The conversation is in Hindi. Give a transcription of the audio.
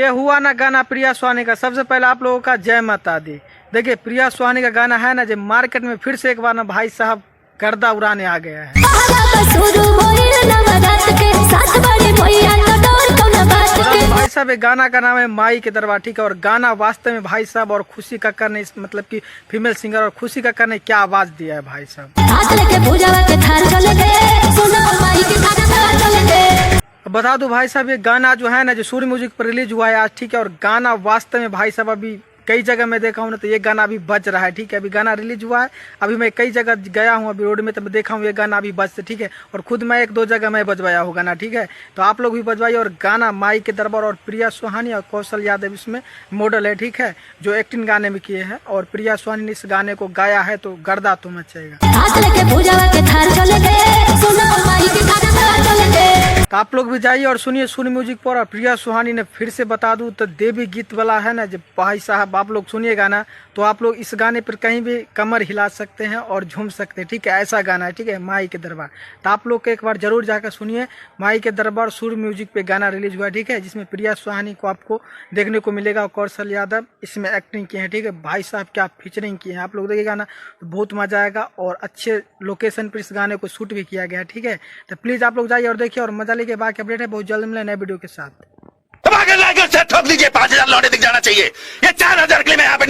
ये हुआ ना गाना प्रिया सुहानी का। सबसे पहले आप लोगों का जय माता दी। देखिए प्रिया सुहानी का गाना है ना, जो मार्केट में फिर से एक बार ना भाई साहब गर्दा उड़ाने आ गया है। भाई साहब ये गाना का नाम है माई के दरबार, ठीक है। और गाना वास्तव में भाई साहब और खुशी कक्कर ने, इस मतलब की फीमेल सिंगर और खुशी कक्कर ने क्या आवाज दिया है भाई साहब। बता दूं भाई साहब, ये गाना जो है ना, जो सूर्य म्यूजिक पर रिलीज हुआ है आज, ठीक है। और गाना वास्तव में भाई साहब अभी कई जगह मैं देखा हूँ ना, तो ये गाना अभी बज रहा है, ठीक है। अभी गाना रिलीज हुआ है, अभी मैं कई जगह गया हूँ, अभी रोड में तो मैं देखा हूँ ये गाना अभी बजते, ठीक है। और खुद मैं 1-2 जगह मैं बजवाया हूँ गाना, ठीक है। तो आप लोग भी बजवाइए। और गाना माई के दरबार, और प्रिया सुहानी और कौशल यादव इसमें मॉडल है, ठीक है, जो एक्टिंग गाने में किए हैं। और प्रिया सुहानी ने इस गाने को गाया है, तो गर्दा तो मचेगा। तो आप लोग भी जाइए और सुनिए सूर्य म्यूजिक पर। और प्रिया सुहानी ने फिर से बता दूं तो देवी गीत वाला है ना, जब भाई साहब आप लोग सुनिएगा ना, तो आप लोग इस गाने पर कहीं भी कमर हिला सकते हैं और झूम सकते हैं, ठीक है। ऐसा गाना है, ठीक है, माई के दरबार। तो आप लोग को एक बार जरूर जाकर सुनिए। माई के दरबार सूर्य म्यूजिक पे गाना रिलीज हुआ है, ठीक है, जिसमें प्रिया सुहानी को आपको देखने को मिलेगा और कौशल यादव इसमें एक्टिंग किए हैं, ठीक है। भाई साहब क्या फीचरिंग किए हैं, आप लोग देखिएगा ना तो बहुत मजा आएगा। और अच्छे लोकेशन पर इस गाने को शूट भी किया गया है, ठीक है। तो प्लीज आप लोग जाइए और देखिए और मजा लीजिए। बाकी अपडेट है बहुत जल्द मिले नए वीडियो के साथ। ठोक दीजिए, 5000 लौटे दिख जाना चाहिए। ये 4000 के लिए मैं यहाँ पे